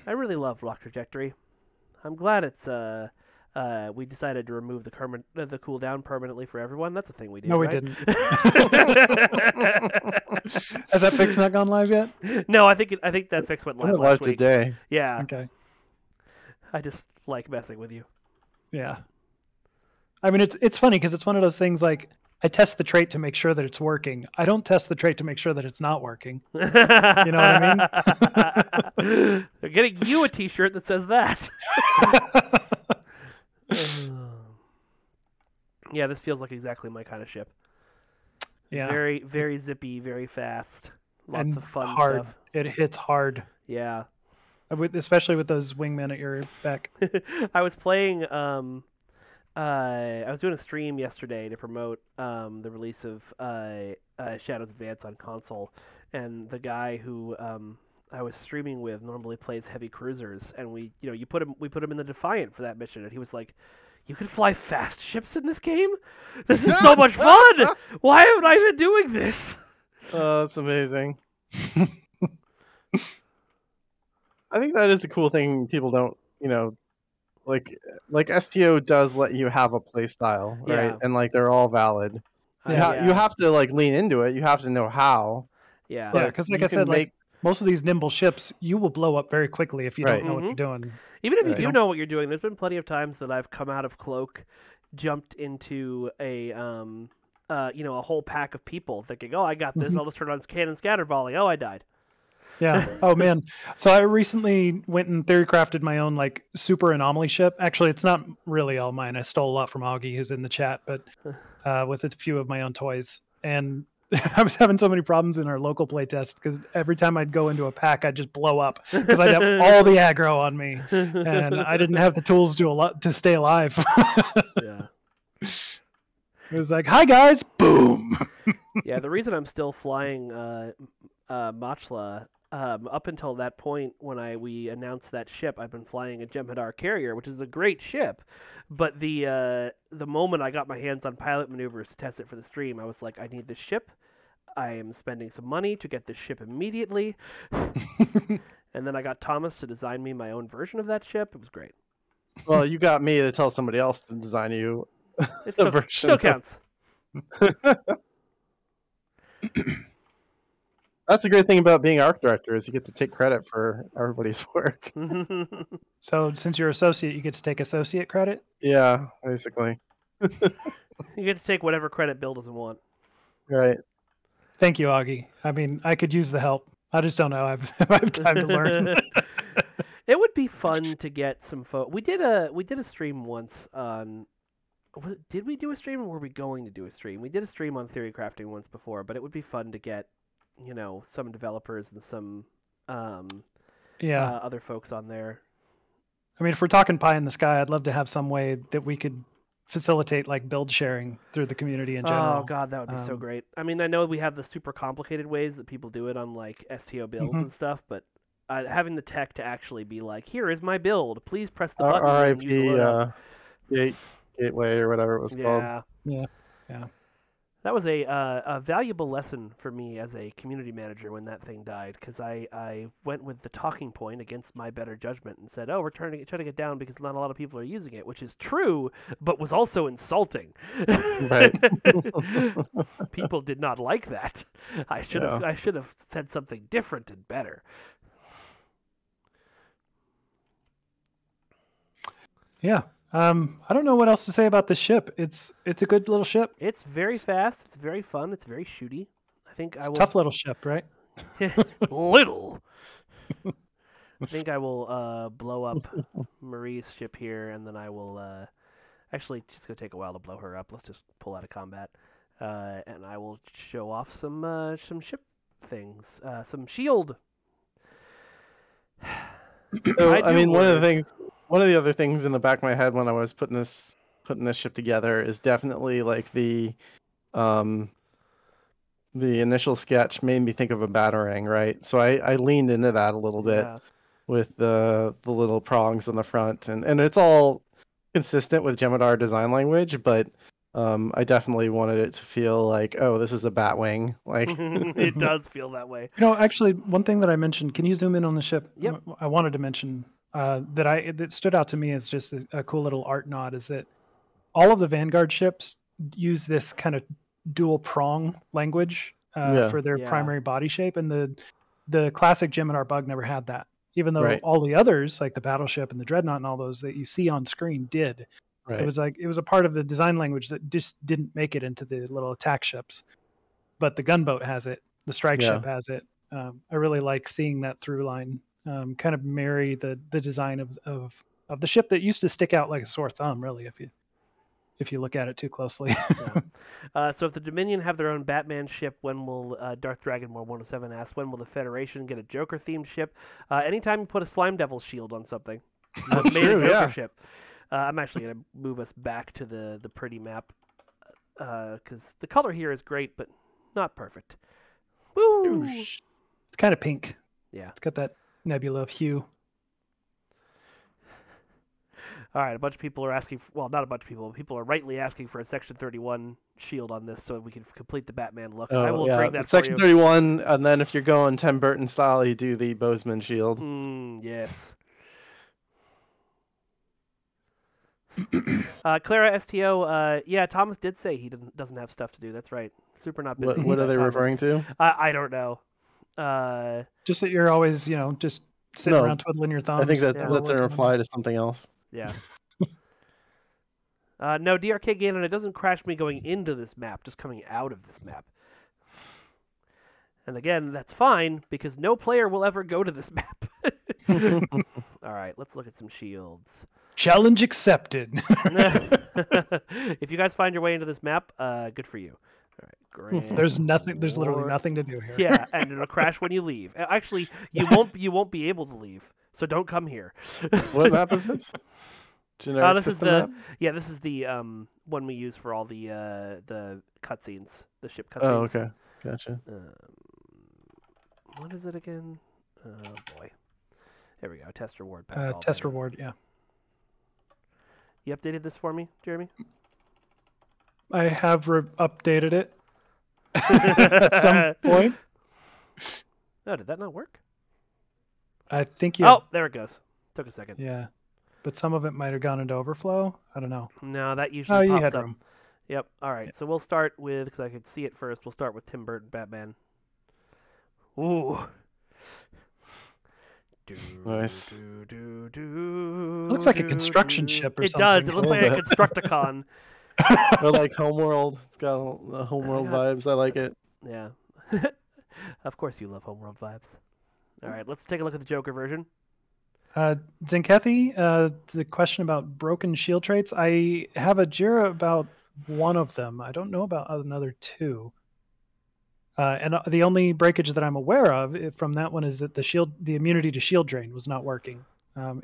[SPEAKER 1] I really love lock trajectory. I'm glad it's we decided to remove the cooldown permanently for everyone. That's a thing we did.
[SPEAKER 2] No, we
[SPEAKER 1] right?
[SPEAKER 2] didn't. Has that fix not gone live yet?
[SPEAKER 1] No, I think that fix went live last week.
[SPEAKER 3] Today.
[SPEAKER 1] Yeah.
[SPEAKER 2] Okay.
[SPEAKER 1] I just like messing with you.
[SPEAKER 2] Yeah. I mean, it's funny because it's one of those things like I test the trait to make sure that it's working. I don't test the trait to make sure that it's not working.
[SPEAKER 1] You
[SPEAKER 2] know what I
[SPEAKER 1] mean? They're getting you a T-shirt that says that. Yeah, this feels like exactly my kind of ship.
[SPEAKER 2] Yeah.
[SPEAKER 1] Very, very zippy, very fast. Lots of fun
[SPEAKER 2] hard.
[SPEAKER 1] stuff.
[SPEAKER 2] It hits hard.
[SPEAKER 1] Yeah.
[SPEAKER 2] Especially with those wingmen at your back.
[SPEAKER 1] I was playing. I was doing a stream yesterday to promote the release of Shadows Advance on console, and the guy who I was streaming with normally plays heavy cruisers, and we put him in the Defiant for that mission, and he was like, "You can fly fast ships in this game? This is so much fun! Why haven't I been doing this?"
[SPEAKER 3] Oh, that's amazing. I think that is a cool thing people don't, like STO does let you have a play style, right?
[SPEAKER 1] Yeah.
[SPEAKER 3] And like they're all valid. You have to like lean into it. You have to know how.
[SPEAKER 1] Yeah.
[SPEAKER 2] Yeah, because like I said, like most of these nimble ships, you will blow up very quickly if you don't know what you're doing.
[SPEAKER 1] Even if you do know what you're doing, there's been plenty of times that I've come out of Cloak, jumped into a a whole pack of people thinking, "Oh, I got this. I'll just turn on cannon scatter volley." Oh, I died.
[SPEAKER 2] Yeah. Oh man. So I recently went and theory crafted my own like super anomaly ship. Actually, it's not really all mine. I stole a lot from Augie, who's in the chat, but with a few of my own toys. And I was having so many problems in our local playtest because every time I'd go into a pack, I'd just blow up because I'd have all the aggro on me, and I didn't have the tools to stay alive.
[SPEAKER 1] Yeah.
[SPEAKER 2] It was like, "Hi guys, boom."
[SPEAKER 1] Yeah, the reason I'm still flying Machla. Up until that point, when we announced that ship, I've been flying a Jem'Hadar carrier, which is a great ship. But the moment I got my hands on pilot maneuvers to test it for the stream, I was like, I need this ship. I am spending some money to get this ship immediately. And then I got Thomas to design me my own version of that ship. It was great.
[SPEAKER 3] Well, you got me to tell somebody else to design you
[SPEAKER 1] It
[SPEAKER 3] a
[SPEAKER 1] still counts.
[SPEAKER 3] That's a great thing about being art director is you get to take credit for everybody's work.
[SPEAKER 2] So since you're associate, you get to take associate credit?
[SPEAKER 3] Yeah, basically.
[SPEAKER 1] You get to take whatever credit Bill doesn't want.
[SPEAKER 3] Right.
[SPEAKER 2] Thank you, Augie. I mean, I could use the help. I just don't know if I have time to learn.
[SPEAKER 1] It would be fun to get some We did a stream once on. Did we do a stream, or were we going to do a stream? We did a stream on theory crafting once before, but it would be fun to get some developers and some other folks on there.
[SPEAKER 2] I mean, if we're talking pie in the sky, I'd love to have some way that we could facilitate like build sharing through the community in general.
[SPEAKER 1] Oh god, that would be so great. I mean, I know we have the super complicated ways that people do it on like STO builds and stuff, but having the tech to actually be like, here is my build, please press the button.
[SPEAKER 3] RIP gateway or whatever it was called.
[SPEAKER 2] Yeah.
[SPEAKER 1] That was a valuable lesson for me as a community manager when that thing died, because I went with the talking point against my better judgment and said, "Oh, we're trying to get down because not a lot of people are using it," which is true, but was also insulting.
[SPEAKER 3] Right.
[SPEAKER 1] People did not like that. I should have said something different and better.
[SPEAKER 2] Yeah. I don't know what else to say about this ship. It's a good little ship.
[SPEAKER 1] It's very fast. It's very fun. It's very shooty. I think
[SPEAKER 2] it's a tough little ship, right?
[SPEAKER 1] Little. I think I will blow up Marie's ship here, and then I will actually it's gonna take a while to blow her up. Let's just pull out of combat, and I will show off some ship things, some shield.
[SPEAKER 3] So, I mean, one of the other things in the back of my head when I was putting this ship together is definitely like the initial sketch made me think of a batarang, right? So I leaned into that a little bit with the little prongs on the front, and it's all consistent with Jem'Hadar design language, but I definitely wanted it to feel like, oh, this is a Batwing. Like
[SPEAKER 1] it does feel that way.
[SPEAKER 2] Actually, one thing that I mentioned, can you zoom in on the ship?
[SPEAKER 1] Yep.
[SPEAKER 2] I wanted to mention that stood out to me as just a cool little art nod is that all of the Vanguard ships use this kind of dual prong language for their primary body shape, and the classic Jem'Hadar bug never had that. Even though all the others, like the Battleship and the Dreadnought and all those that you see on screen, did.
[SPEAKER 3] Right.
[SPEAKER 2] It was a part of the design language that just didn't make it into the little attack ships, but the gunboat has it. The strike ship has it. I really like seeing that through line kind of marry the design of the ship that used to stick out like a sore thumb, really, if you look at it too closely.
[SPEAKER 1] So if the Dominion have their own Batman ship, when will Darth Dragonmore 107 asks, when will the Federation get a Joker-themed ship? Anytime you put a Slime Devil shield on something.
[SPEAKER 3] That's
[SPEAKER 1] made
[SPEAKER 3] true,
[SPEAKER 1] a Joker
[SPEAKER 3] yeah.
[SPEAKER 1] ship. I'm actually going to move us back to the pretty map because the color here is great, but not perfect. Woo!
[SPEAKER 2] It's kind of pink.
[SPEAKER 1] Yeah.
[SPEAKER 2] It's got that nebula hue.
[SPEAKER 1] All right, a bunch of people are asking. Well, not a bunch of people. People are rightly asking for a Section 31 shield on this, so we can complete the Batman look. I will bring that
[SPEAKER 3] Section
[SPEAKER 1] for you.
[SPEAKER 3] 31, and then if you're going Tim Burton style, you do the Bozeman shield.
[SPEAKER 1] Yes. Clara STO. Yeah, Thomas did say he doesn't have stuff to do. That's right. Super not busy.
[SPEAKER 3] What are they
[SPEAKER 1] Thomas.
[SPEAKER 3] referring to?
[SPEAKER 1] I don't know.
[SPEAKER 2] Just that you're always, just sitting around twiddling your thumbs.
[SPEAKER 3] I think that's a reply to something else.
[SPEAKER 1] Yeah. No, DRK Ganon, it doesn't crash me going into this map, just coming out of this map. And again, that's fine, because no player will ever go to this map. All right, let's look at some shields.
[SPEAKER 2] Challenge accepted.
[SPEAKER 1] If you guys find your way into this map, good for you. All right, great.
[SPEAKER 2] There's literally nothing to do here.
[SPEAKER 1] Yeah, and it'll crash when you leave. Actually, you won't be able to leave, so don't come here.
[SPEAKER 3] What map is this? Generic
[SPEAKER 1] this
[SPEAKER 3] system
[SPEAKER 1] is
[SPEAKER 3] map?
[SPEAKER 1] this is the one we use for all the cutscenes, the ship cutscenes.
[SPEAKER 3] Oh, okay, gotcha.
[SPEAKER 1] What is it again? Oh boy, there we go. Test reward pack.
[SPEAKER 2] Test reward, yeah.
[SPEAKER 1] You updated this for me, Jeremy?
[SPEAKER 2] I have updated it at some point.
[SPEAKER 1] Oh, did that not work?
[SPEAKER 2] I think
[SPEAKER 1] Oh, there it goes. Took a second.
[SPEAKER 2] Yeah, but some of it might have gone into overflow. I don't know.
[SPEAKER 1] No, that usually
[SPEAKER 2] you
[SPEAKER 1] pops
[SPEAKER 2] had
[SPEAKER 1] up.
[SPEAKER 2] room.
[SPEAKER 1] Yep. All right. So we'll start with, because I could see it first. We'll start with Tim Burton Batman. Ooh.
[SPEAKER 3] Nice.
[SPEAKER 2] Looks like a construction ship or
[SPEAKER 1] it
[SPEAKER 2] something.
[SPEAKER 1] It does. It looks like a Constructicon.
[SPEAKER 3] Or like Homeworld. It's got the Homeworld vibes. I like it.
[SPEAKER 1] Yeah. Of course you love Homeworld vibes. All right, let's take a look at the Joker version.
[SPEAKER 2] Zenkethi, the question about broken shield traits. I have a JIRA about one of them. I don't know about another two. And the only breakage that I'm aware of from that one is that the immunity to shield drain was not working.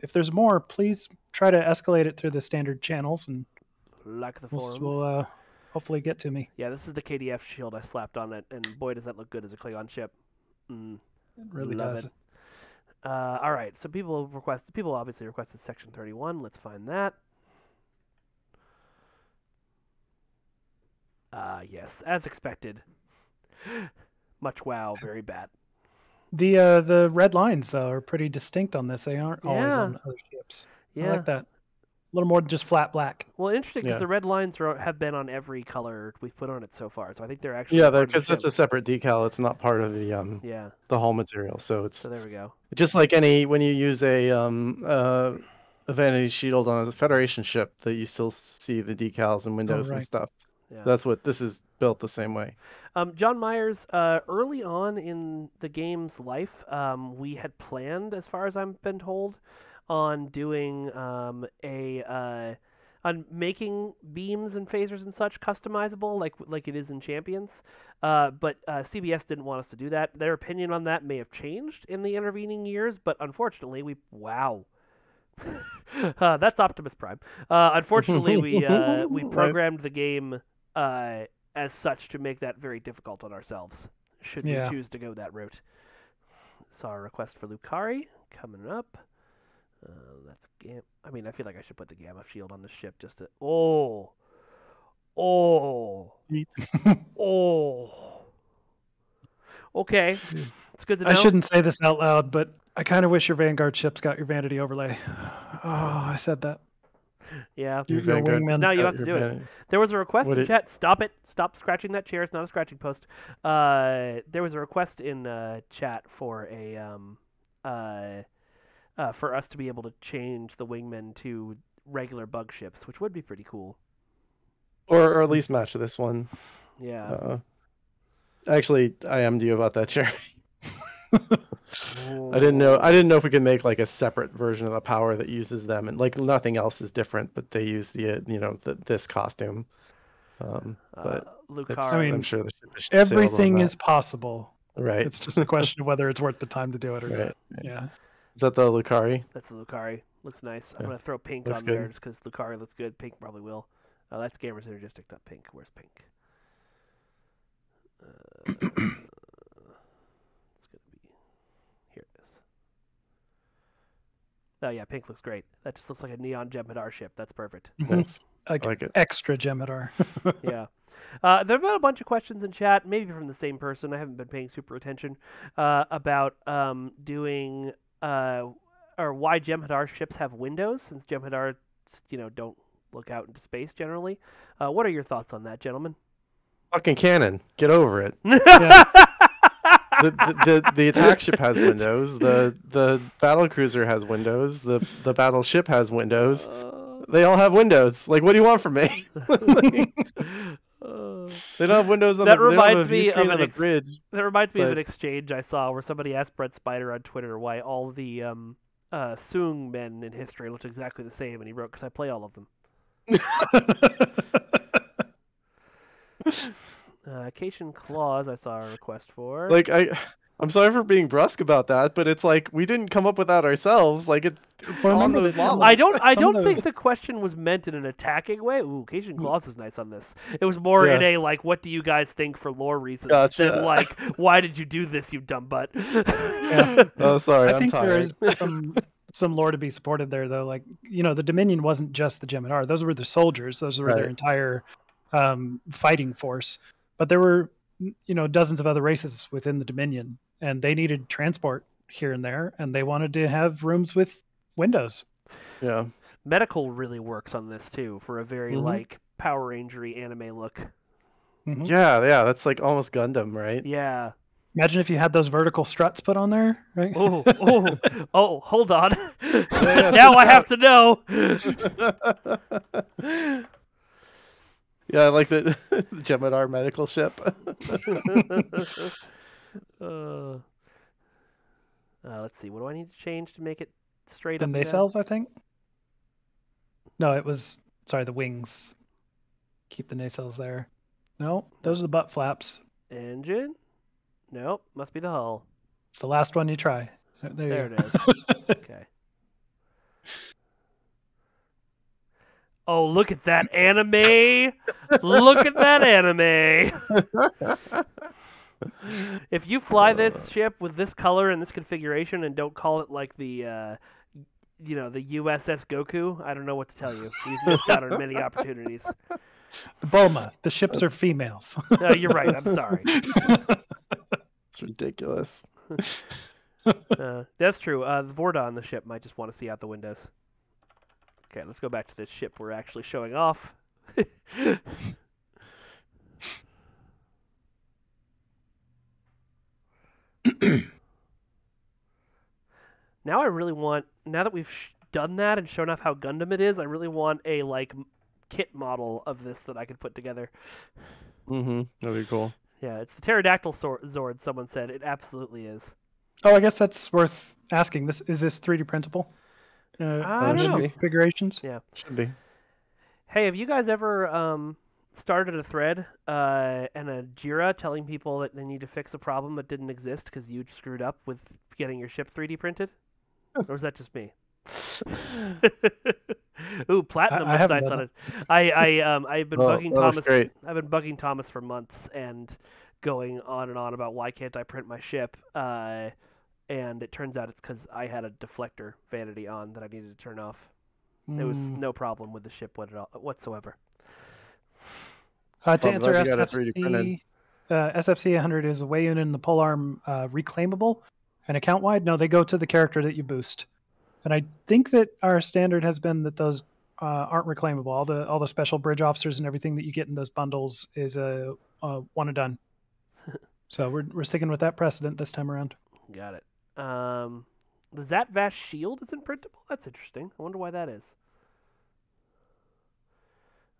[SPEAKER 2] If there's more, please try to escalate it through the standard channels, and
[SPEAKER 1] like the forums.
[SPEAKER 2] will hopefully get to me.
[SPEAKER 1] Yeah, this is the KDF shield I slapped on it, and boy, does that look good as a Klingon ship.
[SPEAKER 2] It really
[SPEAKER 1] Love
[SPEAKER 2] does.
[SPEAKER 1] it. All right, so people obviously requested Section 31. Let's find that. Yes, as expected. Much wow, very bad.
[SPEAKER 2] The red lines though are pretty distinct on this. They aren't always on other ships.
[SPEAKER 1] Yeah.
[SPEAKER 2] I like that. A little more than just flat black.
[SPEAKER 1] Well, interesting because the red lines have been on every color we've put on it so far. So I think they're actually
[SPEAKER 3] because that's a separate decal. It's not part of the hull material. So
[SPEAKER 1] there we go.
[SPEAKER 3] Just like when you use a vanity shield on a Federation ship, that you still see the decals and windows and stuff.
[SPEAKER 1] Yeah.
[SPEAKER 3] That's what this is built the same way.
[SPEAKER 1] John Myers, early on in the game's life, we had planned, as far as I've been told, on doing on making beams and phasers and such customizable, like it is in Champions. But CBS didn't want us to do that. Their opinion on that may have changed in the intervening years, but unfortunately, that's Optimus Prime. Unfortunately, we programmed the game as such to make that very difficult on ourselves, should we choose to go that route. Saw a request for Lucari coming up. That's I feel like I should put the Gamma shield on the ship just to... Oh! Okay, it's good to know.
[SPEAKER 2] I shouldn't say this out loud, but I kind of wish your Vanguard ships got your vanity overlay. Oh, I said that.
[SPEAKER 1] Yeah.
[SPEAKER 2] Your wingman.
[SPEAKER 1] Now you have to do it. There was a request in chat. Stop it. Stop scratching that chair. It's not a scratching post. There was a request in chat for for us to be able to change the wingmen to regular bug ships, which would be pretty cool.
[SPEAKER 3] Or at least match this one.
[SPEAKER 1] Yeah.
[SPEAKER 3] Actually, I am you about that, Jerry. I didn't know if we could make like a separate version of the power that uses them, and like nothing else is different, but they use this costume. But
[SPEAKER 1] Lucari.
[SPEAKER 3] I'm sure the ship is
[SPEAKER 2] everything is possible.
[SPEAKER 3] Right.
[SPEAKER 2] It's just a question of whether it's worth the time to do it or not. Yeah.
[SPEAKER 3] Is that the Lucari?
[SPEAKER 1] That's the Lucari. Looks nice. I'm
[SPEAKER 3] Yeah.
[SPEAKER 1] gonna throw pink
[SPEAKER 3] Looks
[SPEAKER 1] on there
[SPEAKER 3] good.
[SPEAKER 1] just because Lucari looks good. Pink probably will. That's Gamers Synergistic, not pink. Where's pink? It's gonna be here. It is. Oh yeah, pink looks great. That just looks like a neon Jem'Hadar ship. That's perfect.
[SPEAKER 3] Nice. I
[SPEAKER 2] Like
[SPEAKER 3] like it.
[SPEAKER 2] extra Jem'Hadar.
[SPEAKER 1] Yeah. There have been a bunch of questions in chat, maybe from the same person. I haven't been paying super attention about doing or why Jem'Hadar ships have windows, since Jem'Hadar, don't look out into space generally. What are your thoughts on that, gentlemen?
[SPEAKER 3] Fucking cannon. Get over it.
[SPEAKER 2] Yeah.
[SPEAKER 3] The attack ship has windows. The battle cruiser has windows. The battleship has windows. They all have windows. Like, what do you want from me? They don't have windows on
[SPEAKER 1] That
[SPEAKER 3] the. They don't have a
[SPEAKER 1] reminds me
[SPEAKER 3] view screen
[SPEAKER 1] of
[SPEAKER 3] on the bridge.
[SPEAKER 1] That reminds me of
[SPEAKER 3] but-
[SPEAKER 1] an exchange I saw where somebody asked Brett Spider on Twitter why all the Soong men in history looked exactly the same, and he wrote, "Because I play all of them." Cation Claws, I saw a request for.
[SPEAKER 3] Like I'm sorry for being brusque about that, but it's like we didn't come up with that ourselves. Like it's
[SPEAKER 2] Well,
[SPEAKER 3] on
[SPEAKER 2] remember
[SPEAKER 3] those
[SPEAKER 2] that some-
[SPEAKER 3] models.
[SPEAKER 1] I
[SPEAKER 2] Some
[SPEAKER 1] don't
[SPEAKER 2] of the-
[SPEAKER 1] think the question was meant in an attacking way. Ooh, Cation Claws is nice on this. It was more in a like, what do you guys think for lore reasons?
[SPEAKER 3] Gotcha.
[SPEAKER 1] Than like, why did you do this, you dumb butt?
[SPEAKER 2] Yeah.
[SPEAKER 3] Oh, sorry,
[SPEAKER 2] I
[SPEAKER 3] I'm
[SPEAKER 2] think there
[SPEAKER 3] tired.
[SPEAKER 2] is some lore to be supported there, though. Like, the Dominion wasn't just the Jem'Hadar; those were the soldiers. Those were their
[SPEAKER 3] Right.
[SPEAKER 2] entire fighting force. But there were, dozens of other races within the Dominion, and they needed transport here and there, and they wanted to have rooms with windows.
[SPEAKER 3] Yeah.
[SPEAKER 1] Medical really works on this too, for a very
[SPEAKER 3] Mhm.
[SPEAKER 1] like Power Rangery anime look.
[SPEAKER 2] Mhm.
[SPEAKER 3] Yeah, that's like almost Gundam, right?
[SPEAKER 1] Yeah.
[SPEAKER 2] Imagine if you had those vertical struts put on there, right?
[SPEAKER 1] Oh, hold on.
[SPEAKER 3] Yeah,
[SPEAKER 1] Now I have to know.
[SPEAKER 3] Yeah, I like the Jem'Hadar medical ship.
[SPEAKER 1] Let's see. What do I need to change to make it straight
[SPEAKER 2] The
[SPEAKER 1] up? and down?
[SPEAKER 2] nacelles, I think. No, it was the wings. Keep the nacelles there. No, those are the butt flaps.
[SPEAKER 1] Engine? Nope. Must be the hull.
[SPEAKER 2] It's the last one you try. There
[SPEAKER 1] There
[SPEAKER 2] you
[SPEAKER 1] it is. Okay. Oh, look at that anime! Look at that anime! If you fly this ship with this color and this configuration and don't call it like the USS Goku, I don't know what to tell you. You've missed out on many opportunities.
[SPEAKER 2] The Bulma. The ships are females.
[SPEAKER 1] No, you're right. I'm sorry.
[SPEAKER 3] It's ridiculous.
[SPEAKER 1] That's true. The Vorda on the ship might just want to see out the windows. Okay, let's go back to this ship we're actually showing off. Now I really want, now that we've done that and shown off how Gundam it is, I really want a kit model of this that I could put together.
[SPEAKER 3] That'd be cool.
[SPEAKER 1] Yeah, it's the pterodactyl Zord, someone said. It absolutely is.
[SPEAKER 2] Oh, I guess that's worth asking. Is this 3D printable?
[SPEAKER 1] I don't know.
[SPEAKER 2] Configurations?
[SPEAKER 1] Yeah.
[SPEAKER 3] Should be.
[SPEAKER 1] Hey, have you guys ever started a thread and a Jira telling people that they need to fix a problem that didn't exist because you screwed up with getting your ship 3D printed? Or was that just me? Ooh, platinum
[SPEAKER 2] I
[SPEAKER 1] looks
[SPEAKER 2] haven't
[SPEAKER 1] nice
[SPEAKER 2] done
[SPEAKER 1] on
[SPEAKER 2] it.
[SPEAKER 1] it. I've been bugging
[SPEAKER 3] that looks
[SPEAKER 1] Thomas.
[SPEAKER 3] great.
[SPEAKER 1] I've been bugging Thomas for months and going on and on about why can't I print my ship. And it turns out it's because I had a deflector vanity on that I needed to turn off. There was no problem with the ship whatsoever.
[SPEAKER 2] To
[SPEAKER 3] Well, I'm
[SPEAKER 2] answer
[SPEAKER 3] glad you got it 3D printed.
[SPEAKER 2] SFC 100 is Weiyun and the polearm reclaimable, and account wide. No, they go to the character that you boost. And I think that our standard has been that those aren't reclaimable. All the special bridge officers and everything that you get in those bundles is a one and done. So we're sticking with that precedent this time around.
[SPEAKER 1] Got it. The Zatvash shield isn't printable? That's interesting. I wonder why that is.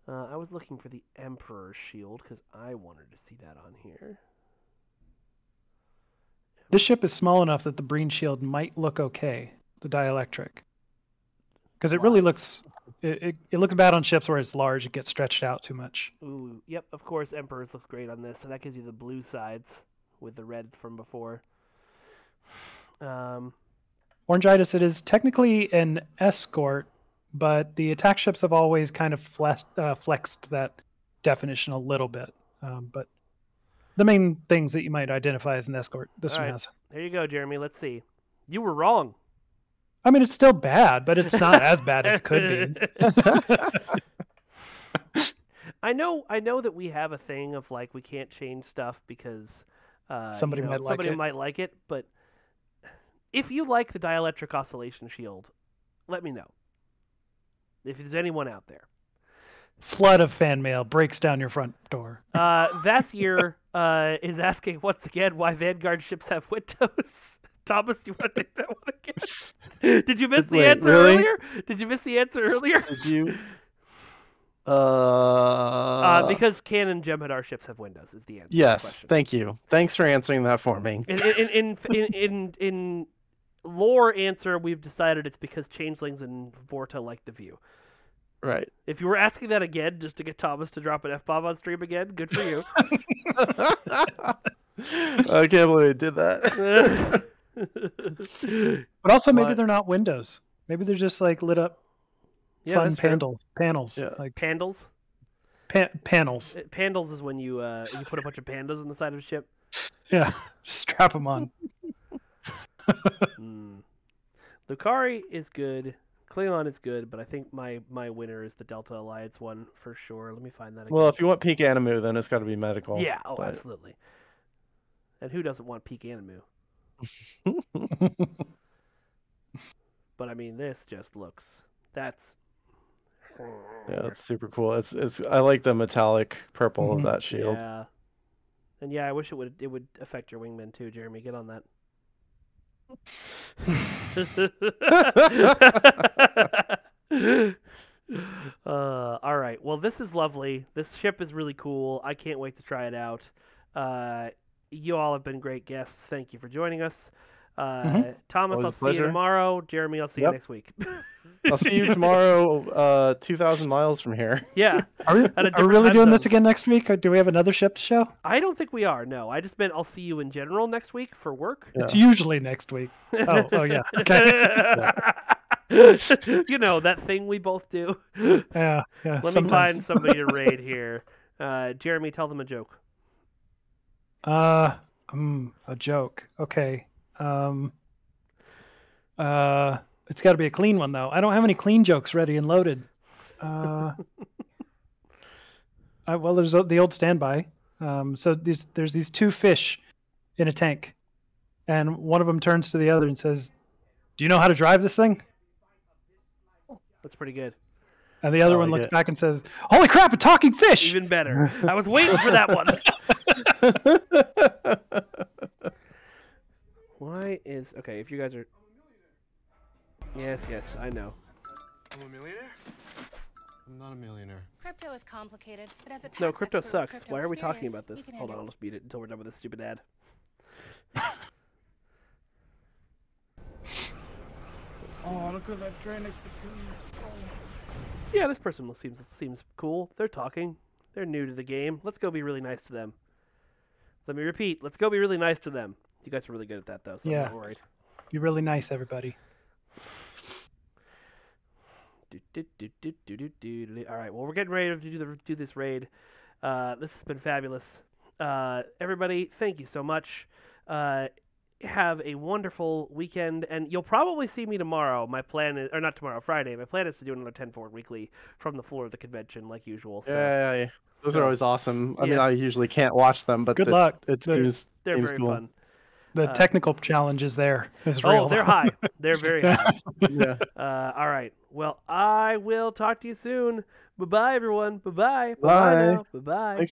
[SPEAKER 1] I was looking for the Emperor's shield because I wanted to see that on here.
[SPEAKER 2] This ship is small enough that the Breen shield might look okay, the dielectric. Because it really looks... It looks bad on ships where it's large. It gets stretched out too much.
[SPEAKER 1] Ooh, yep, of course Emperor's looks great on this, so that gives you the blue sides with the red from before.
[SPEAKER 2] Orangitis, it is technically an escort, but the attack ships have always kind of flexed that definition a little bit. But the main things that you might identify as an escort, this one has.
[SPEAKER 1] There you go, Jeremy. Let's see. You were wrong.
[SPEAKER 2] I mean, it's still bad, but it's not as bad as it could be.
[SPEAKER 1] I know that we have a thing of like we can't change stuff because
[SPEAKER 2] somebody might
[SPEAKER 1] like it, but if you like the dielectric oscillation shield, let me know. If there's anyone out there.
[SPEAKER 2] Flood of fan mail breaks down your front door.
[SPEAKER 1] Vasir is asking once again why Vanguard ships have windows. Thomas, you want to take that one again? Did you miss the answer earlier? Did you miss the answer earlier?
[SPEAKER 3] Did you?
[SPEAKER 1] Because Canon Jem'Hadar ships have windows is the answer.
[SPEAKER 3] Yes, thank you. Thanks for answering that for me.
[SPEAKER 1] In lore answer, we've decided it's because changelings and Vorta like the view.
[SPEAKER 3] Right.
[SPEAKER 1] If you were asking that again just to get Thomas to drop an F-bomb on stream again, good for you.
[SPEAKER 3] I can't believe I did that.
[SPEAKER 2] But also maybe they're not windows. Maybe they're just like lit up fun panels.
[SPEAKER 3] Yeah.
[SPEAKER 2] Like
[SPEAKER 1] Pandals?
[SPEAKER 2] Panels.
[SPEAKER 1] Pandals is when you put a bunch of pandas on the side of a ship.
[SPEAKER 2] Yeah, strap them on.
[SPEAKER 1] Lucari is good. Klingon is good, but I think my winner is the Delta Alliance one for sure. Let me find that again.
[SPEAKER 3] Well, if you want peak Animu, then it's got to be medical.
[SPEAKER 1] Yeah, absolutely. And who doesn't want peak Animu? But I mean, this just looks. Yeah,
[SPEAKER 3] it's super cool. It's. I like the metallic purple of that shield.
[SPEAKER 1] Yeah, and yeah, I wish it would affect your wingman too, Jeremy. Get on that. All right. Well, this is lovely. This ship is really cool. I can't wait to try it out. You all have been great guests. Thank you for joining us. Thomas,
[SPEAKER 3] Always
[SPEAKER 1] I'll see you tomorrow. Jeremy, I'll see you next week.
[SPEAKER 3] I'll see you tomorrow, 2,000 miles from here.
[SPEAKER 1] Yeah.
[SPEAKER 2] Are we really doing this again next week? Or do we have another ship to show?
[SPEAKER 1] I don't think we are. No, I just meant I'll see you in general next week for work.
[SPEAKER 2] Yeah. It's usually next week. Oh yeah. Okay.
[SPEAKER 1] You know, that thing we both do.
[SPEAKER 2] Yeah.
[SPEAKER 1] Let me find somebody to raid here. Jeremy, tell them a joke.
[SPEAKER 2] A joke. Okay. It's got to be a clean one though. I don't have any clean jokes ready and loaded. Well, there's the old standby. So there's these two fish in a tank, and one of them turns to the other and says, "Do you know how to drive this thing?"
[SPEAKER 1] That's pretty good.
[SPEAKER 2] And the other one looks back and says, "Holy crap, a talking fish!"
[SPEAKER 1] Even better. I was waiting for that one. Why is... Okay, if you guys are... Yes, I know.
[SPEAKER 4] I'm a millionaire? I'm not a millionaire.
[SPEAKER 5] Crypto is complicated, but as a tax
[SPEAKER 1] No, crypto
[SPEAKER 5] expert with
[SPEAKER 1] sucks.
[SPEAKER 5] crypto
[SPEAKER 1] Why are we talking
[SPEAKER 5] experience,
[SPEAKER 1] about this?
[SPEAKER 5] we can
[SPEAKER 1] Hold on,
[SPEAKER 5] handle
[SPEAKER 1] I'll just beat it until we're done with this stupid ad.
[SPEAKER 4] Oh, look at that train expertise.
[SPEAKER 1] Yeah, this person seems cool. They're talking. They're new to the game. Let's go be really nice to them. Let me repeat. Let's go be really nice to them. You guys are really good at that, though, so I'm not worried.
[SPEAKER 2] Be really nice, everybody.
[SPEAKER 1] All right, well, we're getting ready to do this raid. This has been fabulous. Everybody, thank you so much. Have a wonderful weekend, and you'll probably see me tomorrow. My plan is, or not tomorrow, Friday. My plan is to do another 10 Forward Weekly from the floor of the convention, like usual. So.
[SPEAKER 3] Yeah. Those are always awesome. I mean, I usually can't watch them, but
[SPEAKER 2] good luck.
[SPEAKER 3] It seems
[SPEAKER 1] they're very
[SPEAKER 3] cool.
[SPEAKER 1] fun.
[SPEAKER 2] The technical challenge is there. Is real.
[SPEAKER 1] Oh, they're high. They're very high.
[SPEAKER 3] Yeah.
[SPEAKER 1] All right. Well, I will talk to you soon. Bye-bye, everyone. Bye-bye.
[SPEAKER 3] Bye.
[SPEAKER 1] Now. Bye-bye.
[SPEAKER 3] Thanks.